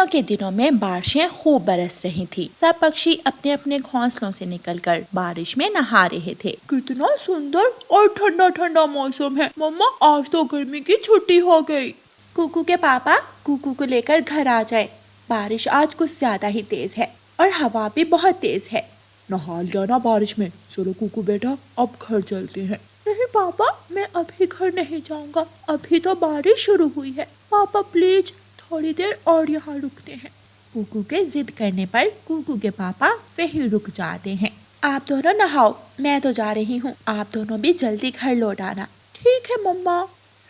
गर्मियों के दिनों में बारिशें खूब बरस रही थी। सब पक्षी अपने अपने घोंसलों से निकलकर बारिश में नहा रहे थे। कितना सुंदर और ठंडा ठंडा मौसम है। मम्मा, आज तो गर्मी की छुट्टी हो गई। कुकू के पापा कुकू को लेकर घर आ जाए। बारिश आज कुछ ज्यादा ही तेज है और हवा भी बहुत तेज है। नहा लिया ना बारिश में। चलो कुकू बेटा, अब घर चलते हैं। नहीं पापा, मैं अभी घर नहीं जाऊंगा। अभी तो बारिश शुरू हुई है। पापा प्लीज थोड़ी देर और यहाँ रुकते हैं। कुकू के जिद करने पर कुकू के पापा वहीं रुक जाते हैं। आप दोनों नहाओ, मैं तो जा रही हूँ। आप दोनों भी जल्दी घर लौट आना। ठीक है मम्मा।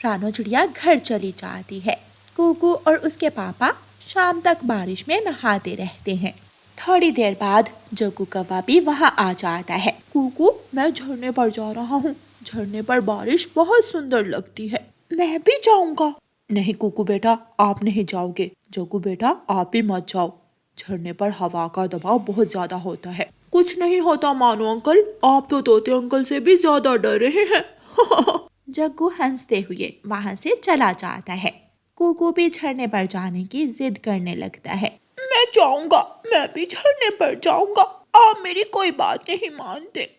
रानो चिड़िया घर चली जाती है। कुकू और उसके पापा शाम तक बारिश में नहाते रहते हैं। थोड़ी देर बाद जग्गू कौवा भी वहाँ आ जाता है। कुकू, मैं झरने पर जा रहा हूँ। झरने पर बारिश बहुत सुंदर लगती है। मैं भी जाऊंगा। नहीं कुकू बेटा, आप नहीं जाओगे। जग्गू बेटा, आप भी मत जाओ। झरने पर हवा का दबाव बहुत ज्यादा होता है। कुछ नहीं होता मानो अंकल, आप तो तोते अंकल से भी ज्यादा डर रहे हैं। जग्गू हंसते हुए वहाँ से चला जाता है। कुकू भी झरने पर जाने की जिद करने लगता है। मैं जाऊंगा, मैं भी झरने पर जाऊंगा। आप मेरी कोई बात नहीं मानते।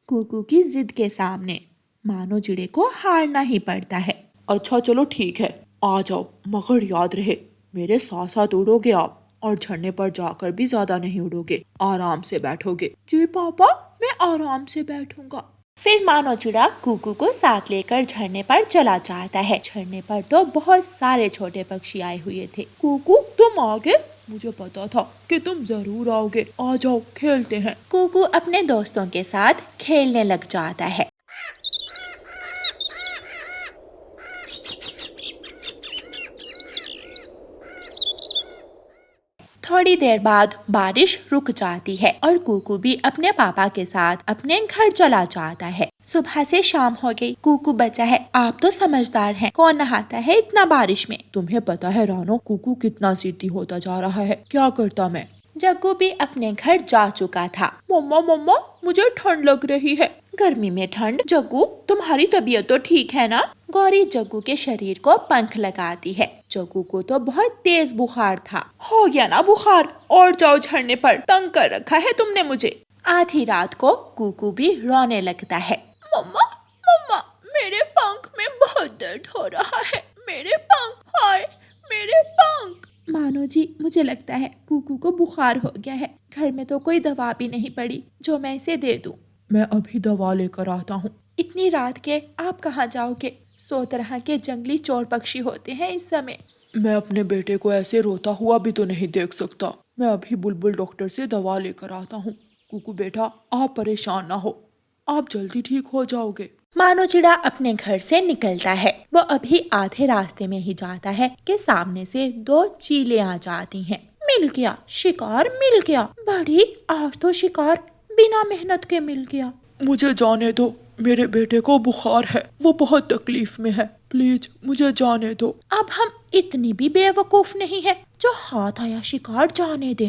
कुकू की जिद के सामने मानो चिड़े को हारना ही पड़ता है। अच्छा चलो ठीक है, आ जाओ, मगर याद रहे मेरे साथ साथ उड़ोगे आप, और झरने पर जाकर भी ज्यादा नहीं उड़ोगे, आराम से बैठोगे। जी पापा, मैं आराम से बैठूंगा। फिर मानो चिड़ा कुकू को साथ लेकर झरने पर चला जाता है। झरने पर तो बहुत सारे छोटे पक्षी आए हुए थे। कुकू, तुम आ गए। मुझे पता था कि तुम जरूर आओगे। आ जाओ, खेलते हैं। कुकू अपने दोस्तों के साथ खेलने लग जाता है। थोड़ी देर बाद बारिश रुक जाती है और कुकू भी अपने पापा के साथ अपने घर चला जाता है। सुबह से शाम हो गई। कुकू बचा है। आप तो समझदार हैं, कौन नहाता है इतना बारिश में। तुम्हें पता है रानो, कुकू कितना जिद्दी होता जा रहा है। क्या करता मैं। जग्गू भी अपने घर जा चुका था। मम्मा मम्मा, मुझे ठंड लग रही है। गर्मी में ठंड? जग्गू, तुम्हारी तबीयत तो ठीक है ना? गौरी जग्गू के शरीर को पंख लगाती है। जग्गू को तो बहुत तेज बुखार था। हो गया ना बुखार, और जाओ झरने पर, तंग कर रखा है तुमने मुझे। आधी रात को कुकू भी रोने लगता है। मम्मा मम्मा, मेरे पंख में बहुत दर्द हो रहा है। मेरे पंख, हाय मेरे पंख। मानो जी, मुझे लगता है कुकू को बुखार हो गया है। घर में तो कोई दवा भी नहीं पड़ी जो मैं इसे दे दूं। मैं अभी दवा लेकर आता हूँ। इतनी रात के आप कहाँ जाओगे? 100 तरह के जंगली चोर पक्षी होते हैं इस समय। मैं अपने बेटे को ऐसे रोता हुआ भी तो नहीं देख सकता। मैं अभी बुलबुल डॉक्टर से दवा लेकर आता हूँ। कुकू बेटा, आप परेशान ना हो, आप जल्दी ठीक हो जाओगे। मानो चिड़ा अपने घर से निकलता है। वो अभी आधे रास्ते में ही जाता है कि सामने से 2 चीलें आ जाती हैं। मिल गया शिकार, मिल गया। बड़ी, आज तो शिकार बिना मेहनत के मिल गया। मुझे जाने दो, मेरे बेटे को बुखार है, वो बहुत तकलीफ में है। प्लीज मुझे जाने दो। अब हम इतनी भी बेवकूफ नहीं है जो हाथ आया शिकार जाने दे।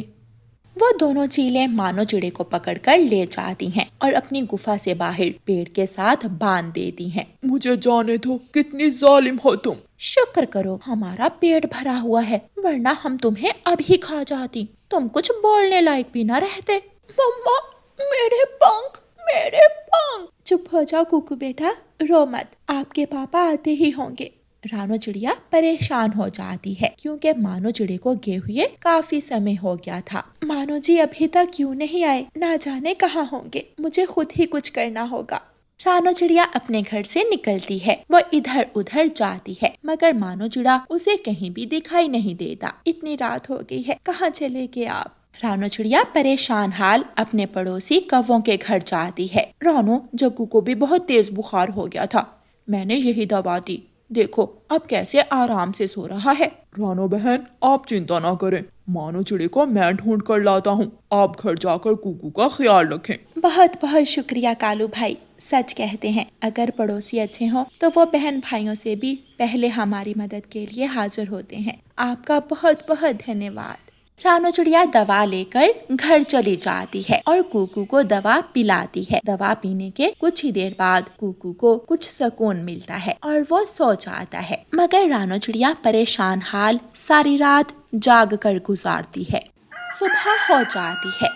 वो दोनों चीलें मानो चिड़े को पकड़कर ले जाती हैं और अपनी गुफा से बाहर पेड़ के साथ बांध देती हैं। मुझे जाने दो, कितनी जालिम हो तुम। शुक्र करो हमारा पेट भरा हुआ है, वरना हम तुम्हें अभी खा जाती। तुम कुछ बोलने लायक भी न रहते। मम्मा, मेरे पंख, मेरे पंख। चुप हो जाओ कुकू बेटा, रो मत, आपके पापा आते ही होंगे। रानो चिड़िया परेशान हो जाती है क्योंकि मानो चिड़े को गए हुए काफी समय हो गया था। मानो जी अभी तक क्यों नहीं आए? ना जाने कहाँ होंगे। मुझे खुद ही कुछ करना होगा। रानो चिड़िया अपने घर से निकलती है। वो इधर उधर जाती है मगर मानो चिड़ा उसे कहीं भी दिखाई नहीं देता। इतनी रात हो गई है, कहाँ चले गए आप? रानो चिड़िया परेशान हाल अपने पड़ोसी कौवों के घर जाती है। रानो, जग्गू को भी बहुत तेज बुखार हो गया था, मैंने यही दवा दी, देखो अब कैसे आराम से सो रहा है। रानो बहन, आप चिंता ना करें, मानो चिड़े को मैं ढूंढ कर लाता हूँ। आप घर जाकर कुकू का ख्याल रखें। बहुत बहुत शुक्रिया कालू भाई। सच कहते हैं, अगर पड़ोसी अच्छे हों तो वो बहन भाइयों से भी पहले हमारी मदद के लिए हाजिर होते हैं। आपका बहुत बहुत धन्यवाद। रानो चिड़िया दवा लेकर घर चली जाती है और कुकू को दवा पिलाती है। दवा पीने के कुछ ही देर बाद कुकू को कुछ सुकून मिलता है और वो सो जाता है। मगर रानो चिड़िया परेशान हाल सारी रात जाग कर गुजारती है। सुबह हो जाती है।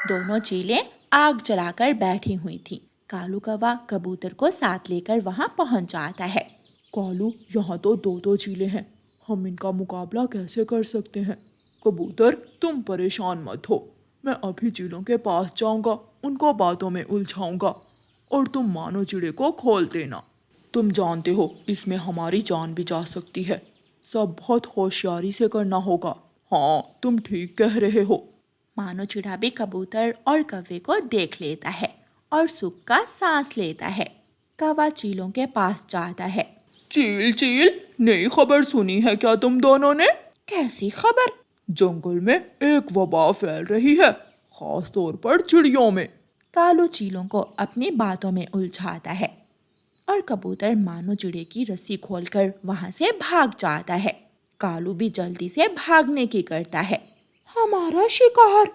दोनों चीलें आग जलाकर बैठी हुई थी। कालू कौवा कबूतर को साथ लेकर वहाँ पहुँच जाता है। कालू, यहाँ तो दो चीलें हैं, हम इनका मुकाबला कैसे कर सकते हैं? कबूतर, तुम परेशान मत हो, मैं अभी चीलों के पास जाऊंगा, उनको बातों में उलझाऊंगा और तुम मानो चिड़े को खोल देना। तुम जानते हो इसमें हमारी जान भी जा सकती है, सब बहुत होशियारी से करना होगा। हाँ, तुम ठीक कह रहे हो। मानो चिड़ा भी कबूतर और कौवे को देख लेता है और सुख का सांस लेता है। कौवा चीलों के पास जाता है। चील चील, नई खबर सुनी है क्या तुम दोनों ने? कैसी खबर? जंगल में एक वबा फैल रही है, खास तौर पर चिड़ियों में। कालू चीलों को अपनी बातों में उलझाता है और कबूतर मानो चिड़े की रस्सी खोलकर वहां से भाग जाता है। कालू भी जल्दी से भागने की करता है। हमारा शिकार,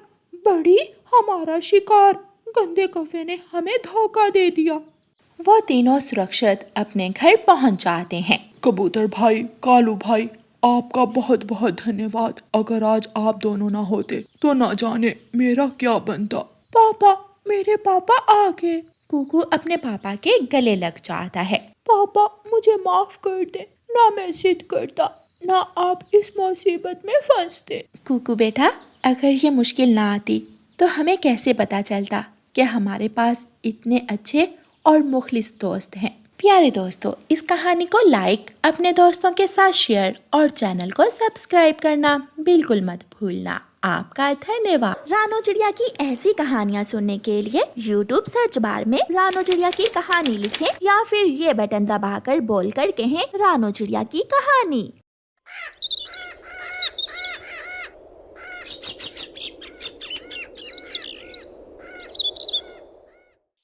बड़ी हमारा शिकार, गंदे कौवे ने हमें धोखा दे दिया। वो तीनों सुरक्षित अपने घर पहुंच जाते हैं। कबूतर भाई, कालू भाई, आपका बहुत बहुत धन्यवाद। अगर आज आप दोनों ना होते तो ना जाने मेरा क्या बनता। पापा, मेरे पापा आ गए। कुकू अपने पापा के गले लग जाता है। पापा, मुझे माफ कर दे, ना मैं जिद करता, ना आप इस मुसीबत में फंसते। कुकू बेटा, अगर ये मुश्किल ना आती तो हमें कैसे पता चलता कि हमारे पास इतने अच्छे और मुखलिस दोस्त हैं। प्यारे दोस्तों, इस कहानी को लाइक, अपने दोस्तों के साथ शेयर और चैनल को सब्सक्राइब करना बिल्कुल मत भूलना। आपका धन्यवाद। रानो चिड़िया की ऐसी कहानियाँ सुनने के लिए YouTube सर्च बार में रानो चिड़िया की कहानी लिखें या फिर ये बटन दबाकर बोलकर कहें रानो चिड़िया की कहानी।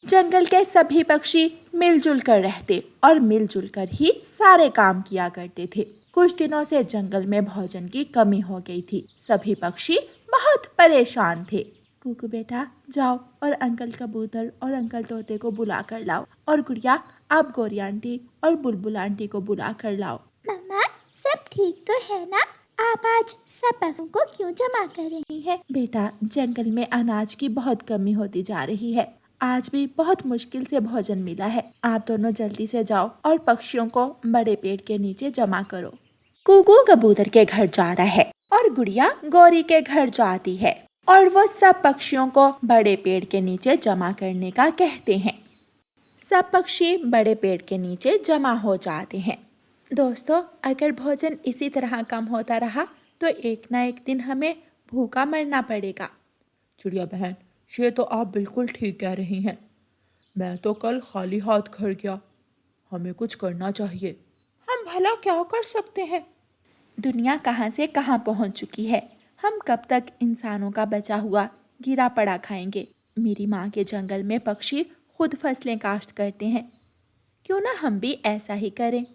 जंगल के सभी पक्षी मिलजुल कर रहते और मिलजुल कर ही सारे काम किया करते थे। कुछ दिनों से जंगल में भोजन की कमी हो गई थी। सभी पक्षी बहुत परेशान थे। कुकू बेटा, जाओ और अंकल कबूतर और अंकल तोते को बुला कर लाओ, और गुड़िया, आप गोरी आंटी और बुलबुल आंटी को बुला कर लाओ। मम्मा, सब ठीक तो है ना? आप आज सब पक्षियों को क्यों जमा कर रही है? बेटा, जंगल में अनाज की बहुत कमी होती जा रही है। आज भी बहुत मुश्किल से भोजन मिला है। आप दोनों जल्दी से जाओ और पक्षियों को बड़े पेड़ के नीचे जमा करो। कुकू कबूतर के घर जाता है और गुड़िया गौरी के घर जाती है और वो सब पक्षियों को बड़े पेड़ के नीचे जमा करने का कहते हैं। सब पक्षी बड़े पेड़ के नीचे जमा हो जाते हैं। दोस्तों, अगर भोजन इसी तरह कम होता रहा तो एक ना एक दिन हमें भूखा मरना पड़ेगा। चिड़िया बहन, ये तो आप बिल्कुल ठीक कह रही हैं। मैं तो कल खाली हाथ घर गया, हमें कुछ करना चाहिए। हम भला क्या कर सकते हैं? दुनिया कहाँ से कहाँ पहुँच चुकी है। हम कब तक इंसानों का बचा हुआ गिरा पड़ा खाएंगे? मेरी माँ के जंगल में पक्षी खुद फसलें काश्त करते हैं, क्यों ना हम भी ऐसा ही करें?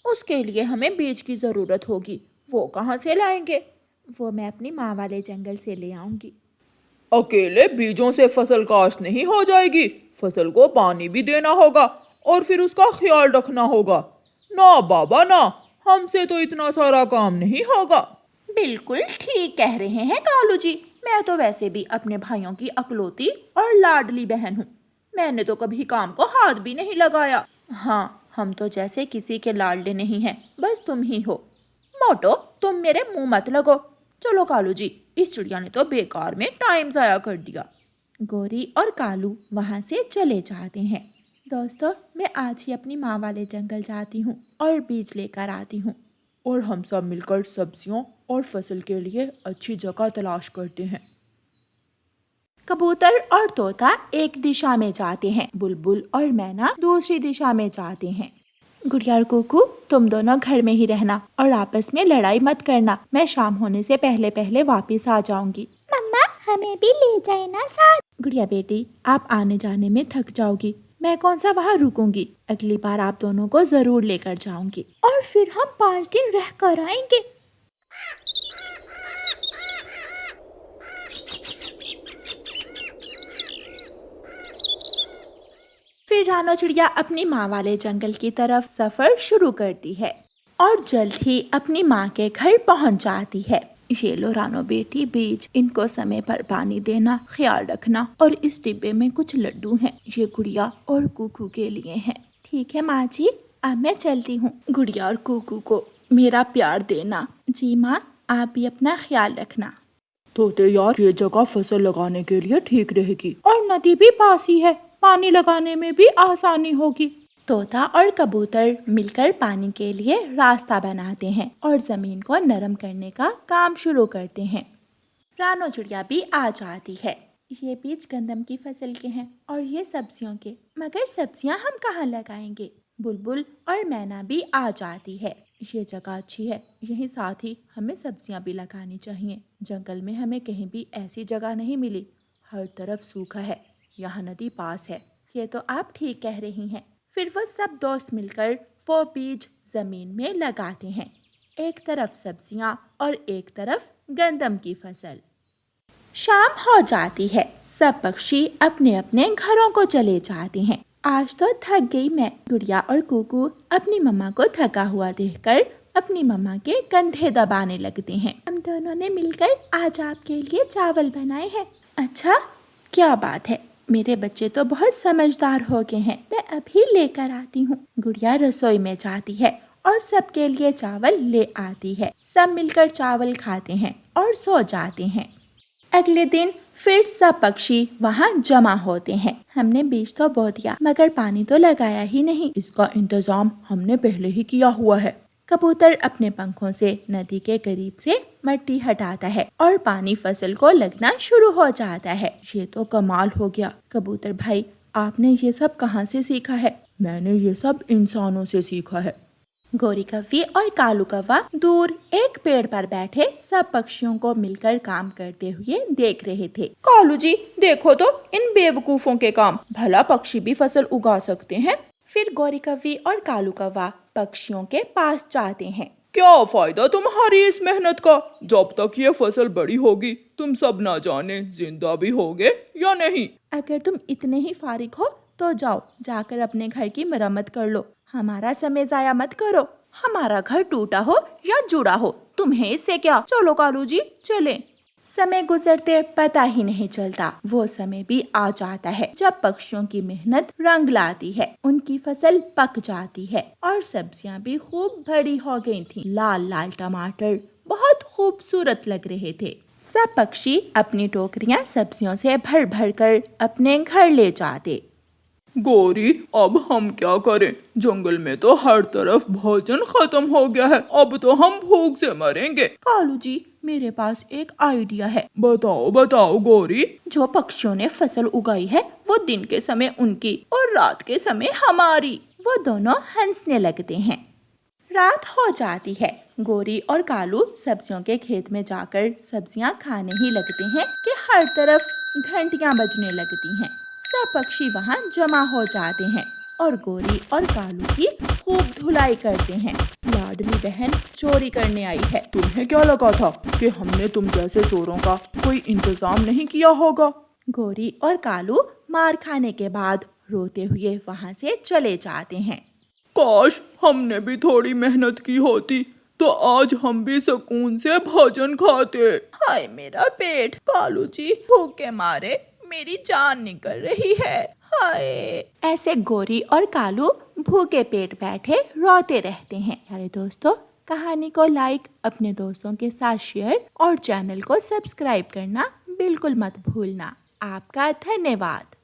उसके लिए हमें बीज की ज़रूरत होगी। वो कहाँ से लाएंगे? वो मैं अपनी माँ वाले जंगल से ले आऊँगी। अकेले बीजों से फसल काश्त नहीं हो जाएगी, फसल को पानी भी देना होगा और फिर उसका ख्याल रखना होगा। ना बाबा ना, हमसे तो इतना सारा काम नहीं होगा। बिल्कुल ठीक कह रहे हैं कालू जी। मैं तो वैसे भी अपने भाइयों की अकलौती और लाडली बहन हूँ। मैंने तो कभी काम को हाथ भी नहीं लगाया। हाँ, हम तो जैसे किसी के लाडले नहीं हैं, बस तुम ही हो। मोटो, तुम मेरे मुंह मत लगो। चलो कालू जी, इस चिड़िया ने तो बेकार में टाइम ज़ाया कर दिया। गोरी और कालू वहाँ से चले जाते हैं। दोस्तों, मैं आज ही अपनी माँ वाले जंगल जाती हूँ और बीज लेकर आती हूँ। और हम सब मिलकर सब्जियों और फसल के लिए अच्छी जगह तलाश करते हैं। कबूतर और तोता एक दिशा में जाते हैं, बुलबुल और मैना दूसरी दिशा में जाते हैं। गुड़िया और कुकू, तुम दोनों घर में ही रहना और आपस में लड़ाई मत करना। मैं शाम होने से पहले पहले वापस आ जाऊंगी। मम्मा, हमें भी ले जाए ना साथ। गुड़िया बेटी, आप आने जाने में थक जाओगी, मैं कौन सा वहाँ रुकूंगी। अगली बार आप दोनों को जरूर लेकर जाऊंगी और फिर हम 5 दिन रह कर आएंगे। फिर रानो चिड़िया अपनी माँ वाले जंगल की तरफ सफर शुरू करती है और जल्द ही अपनी माँ के घर पहुँच जाती है। ये लो रानो बेटी बीज, इनको समय पर पानी देना, ख्याल रखना, और इस डिब्बे में कुछ लड्डू हैं, ये गुड़िया और कुकू के लिए हैं। ठीक है माँ जी, अब मैं चलती हूँ। गुड़िया और कुकू को मेरा प्यार देना। जी माँ, आप भी अपना ख्याल रखना। तोते यार, ये जगह फसल लगाने के लिए ठीक रहेगी और नदी भी पास ही है, पानी लगाने में भी आसानी होगी। तोता और कबूतर मिलकर पानी के लिए रास्ता बनाते हैं और जमीन को नरम करने का काम शुरू करते हैं। रानो चिड़िया भी आ जाती है। ये बीज गंदम की फसल के हैं और ये सब्जियों के, मगर सब्जियां हम कहाँ लगाएंगे? बुलबुल और मैना भी आ जाती है। ये जगह अच्छी है, यहीं साथ ही हमें सब्जियां भी लगानी चाहिए। जंगल में हमें कहीं भी ऐसी जगह नहीं मिली, हर तरफ सूखा है, यहाँ नदी पास है। ये तो आप ठीक कह रही हैं। फिर वो सब दोस्त मिलकर वो बीज जमीन में लगाते हैं, एक तरफ सब्जियां और एक तरफ गंदम की फसल। शाम हो जाती है, सब पक्षी अपने अपने घरों को चले जाते हैं। आज तो थक गई मैं। गुड़िया और कुकू अपनी मम्मा को थका हुआ देखकर अपनी मम्मा के कंधे दबाने लगते हैं। हम दोनों ने मिलकर आज आपके लिए चावल बनाए हैं। अच्छा, क्या बात है, मेरे बच्चे तो बहुत समझदार हो गए हैं, मैं अभी लेकर आती हूँ। गुड़िया रसोई में जाती है और सबके लिए चावल ले आती है। सब मिलकर चावल खाते हैं और सो जाते हैं। अगले दिन फिर सब पक्षी वहाँ जमा होते हैं। हमने बीज तो बो दिया, मगर पानी तो लगाया ही नहीं। इसका इंतजाम हमने पहले ही किया हुआ है। कबूतर अपने पंखों से नदी के करीब से मिट्टी हटाता है और पानी फसल को लगना शुरू हो जाता है। ये तो कमाल हो गया। कबूतर भाई, आपने ये सब कहाँ से सीखा है? मैंने ये सब इंसानों से सीखा है। गोरी कव्वी और कालू कौवा दूर एक पेड़ पर बैठे सब पक्षियों को मिलकर काम करते हुए देख रहे थे। कालू जी, देखो तो इन बेवकूफों के काम, भला पक्षी भी फसल उगा सकते हैं? फिर गोरी कव्वी और कालू कौवा पक्षियों के पास जाते हैं। क्या फायदा तुम्हारी इस मेहनत का? जब तक ये फसल बड़ी होगी तुम सब ना जाने जिंदा भी होगे या नहीं। अगर तुम इतने ही फारिग हो तो जाओ, जाकर अपने घर की मरम्मत कर लो, हमारा समय जाया मत करो। हमारा घर टूटा हो या जुड़ा हो, तुम्हें इससे क्या? चलो कालू जी, चले। समय गुजरते पता ही नहीं चलता। वो समय भी आ जाता है जब पक्षियों की मेहनत रंग लाती है, उनकी फसल पक जाती है और सब्जियां भी खूब बड़ी हो गई थी। लाल लाल टमाटर बहुत खूबसूरत लग रहे थे। सब पक्षी अपनी टोकरियां सब्जियों से भर भर कर अपने घर ले जाते। गोरी, अब हम क्या करें? जंगल में तो हर तरफ भोजन खत्म हो गया है, अब तो हम भूख से मरेंगे। कालू जी, मेरे पास एक आइडिया है। बताओ बताओ गोरी। जो पक्षियों ने फसल उगाई है वो दिन के समय उनकी और रात के समय हमारी। वो दोनों हंसने लगते हैं। रात हो जाती है। गोरी और कालू सब्जियों के खेत में जाकर सब्जियां खाने ही लगते हैं कि हर तरफ घंटियां बजने लगती हैं। सब पक्षी वहाँ जमा हो जाते हैं और गोरी और कालू की खूब धुलाई करते हैं। लाडली बहन चोरी करने आई है। तुम्हें क्या लगा था कि हमने तुम जैसे चोरों का कोई इंतजाम नहीं किया होगा? गोरी और कालू मार खाने के बाद रोते हुए वहाँ से चले जाते हैं। काश हमने भी थोड़ी मेहनत की होती तो आज हम भी सुकून से भोजन खाते। हाय मेरा पेट, कालू जी भूख के मारे मेरी जान निकल रही है, हाय। ऐसे गोरी और कालू भूखे पेट बैठे रोते रहते हैं। प्यारे दोस्तों, कहानी को लाइक, अपने दोस्तों के साथ शेयर और चैनल को सब्सक्राइब करना बिल्कुल मत भूलना। आपका धन्यवाद।